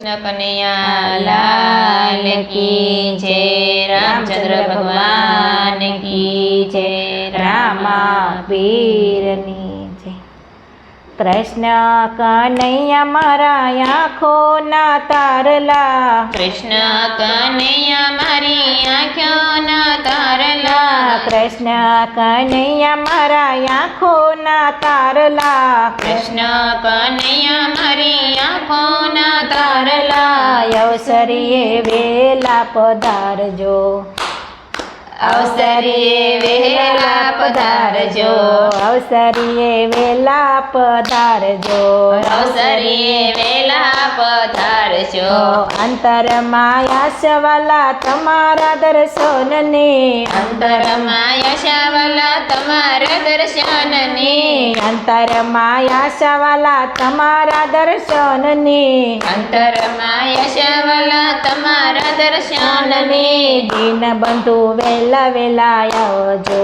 કનૈયા લાલ કી જય, રામચંદ્ર ભગવાન કી જય, રામા પીરની જય। કૃષ્ણ કનૈયા મારા આંખોના તારલા, કૃષ્ણ કનૈયા મારી આંખોના તારલા, કૃષ્ણ કનૈયા મારા આંખોના તારલા, કૃષ્ણ કનૈયા મારી આંખોના તારલા, અવસરીએ વેલા પધારજો, અવસરીએ વહેલા પધારજો, અવસરીએ વેલા પધારજો, અવસરીએ વહેલા પધારજો, અંતરમાં યશવાલા તમારા દર્શનને, અંતરમાં યશાવાલા તમારા દર્શનને, અંતરમાં યશવાલા તમારા દર્શનને, અંતરમાં યશાવાલા તમારા દર્શનને, દીનબંધુ વેલા વેલા આવજો,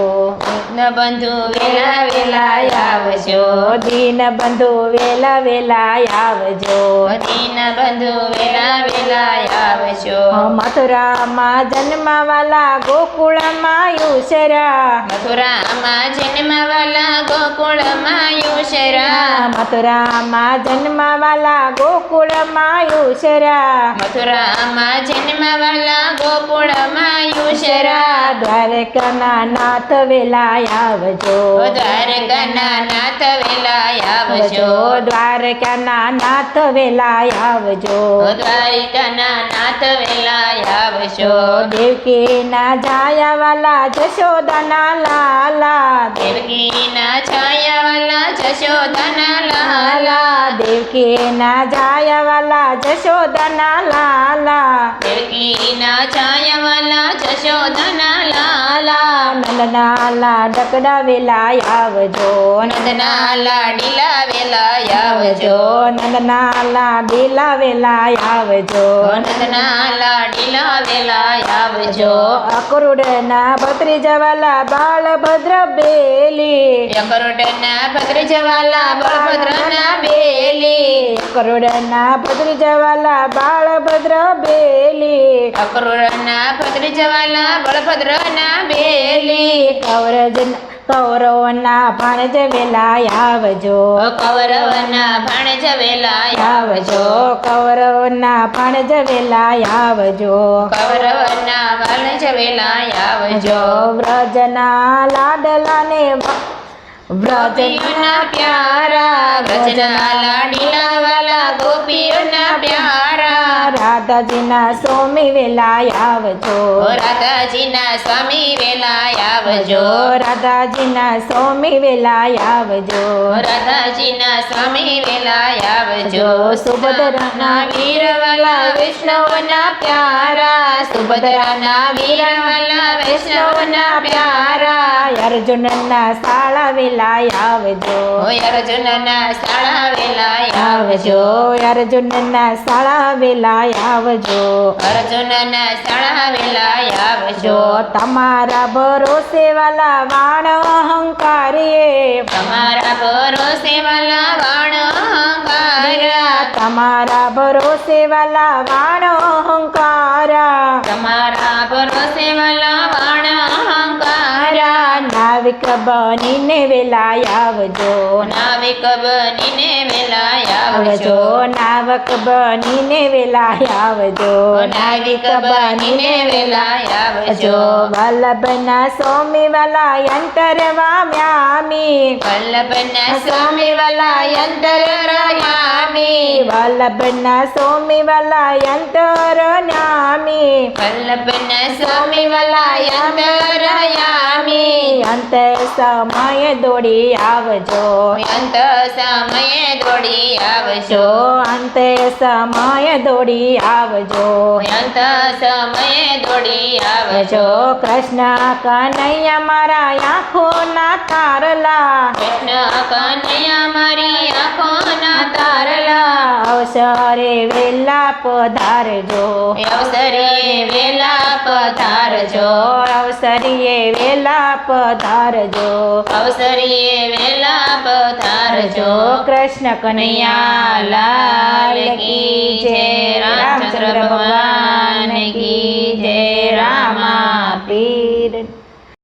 દીનબંધુ વેલા વેલા આવજો, દીનબંધુ વેલા વેલા આવજો, દીનબંધુ વેલા વેલા આવજો, મથુરામાં જન્મવાલા ગોકુળમાં યુસરા, મથુરામાં જન્મવાલા ગોકુળમાં યુસરા, મથુરામાં જન્મવાલા ગોકુળમાં યુસરા, મથુરામાં જન્મવાલા ગોકુળમાં યુસરા, દ્વારકાના નાથ વેલા આવજો, દ્વારકાના નાથ વેલા આવજો, દ્વારકાના નાથ વેલા આવજો, દ્વારકાના નાથ વેલા આવજો, દેવકીના જાયાવાલા જશોદાના લાલા, દેવકીના છાયાવાલા જશોદાના લાલા, દેવકીના જાયાવાલા જશોદાના લાલા, દેવકીના છાયાવાલા જશોદાના લાલા, નંદનાલા ડકડા વેલા આવજો, નંદના લાડીલા વેલા આવજો, નંદનાલા ડીલા વેલા આવજો, નંદના લાડીલા વેલા આવજો, અકરુડના ભત્રીજાવાલા બાળભદ્ર બેલી, કરોડના ભદ્રજવાલા બળભદ્રના બેલી, કરોડના ભત્રીજાવાલા બાળભદ્ર બેલી, કરોડના ભદ્રજવાલા બળભદ્રના બેલી, કૌરવના ભાણજ વેલા આવજો, કૌરવના ભાણજ વેલા આવજો, કૌરવના ભાણજ વેલા આવજો, કૌરવના ભાણજ વેલા આવજો, વ્રજના લાડલાને ગોપીઓના પ્યારા, વ્રજના લાડીલા વાલા ગોપીઓના પ્યારા, રાધાજીના સ્વામી વેલા આવજો, રાધાજીના સ્વામી વેલા આવજો, રાધાજીના સ્વામી વેલા આવજો, રાધાજીના સ્વામી વેલા આવજો, સુભદ્રાના વીરવાલા વૈષ્ણવના પ્યારા, સુભદ્રાના વીરવાલા વૈષ્ણવના પ્યારા, અર્જુનના શાળા વેલા આવજો, અર્જુનના શાળા વેલા આવજો, અર્જુનના શાળા વેલા આવજો, અર્જુનના શાળા વેલા આવજો, તમારા ભરોસે વાલા વાણ અહંકારીએ, તમારા ભરોસે વાલા વાણ અહંકારા, તમારા ભરોસે વાલા વાણ અહંકારા, તમારા ભરોસે વાલા વાણ અહંકારા, નાવિક બનીને વેલા આવજો, નાવિક બનીને વેલા આવજો, નાવક બનીને વેલા આવજો, નાવિક બનીને વેલા આવજો, વલ્લભના સ્વામી વાલા અંતરવામ્યામી, વલ્લભના સ્વામી વાલા અંતરયામી, વલ્લભના સ્વામી વાલા અંતરયામી, વલ્લભના સ્વામી વાલા અંતરયામી, અંત સમય દોડી આવજો, અંત સમયે દોડી આવજો, અંત સમય દોડી આવજો, અંત સમયે દોડી આવજો, કૃષ્ણ કનૈયા મારા આંખોના તારલા, કૃષ્ણ કનૈયા મારી આંખોના તારલા, અવસરે વેલા પધારજો, અવસરીએ વેલા પધારજો, અવસરીએ વેલા પધારજો, અવસરીએ વેલા પધારજો, કૃષ્ણ કનૈયા લાલ કી જય। ભગવાન કી જય રામા પીર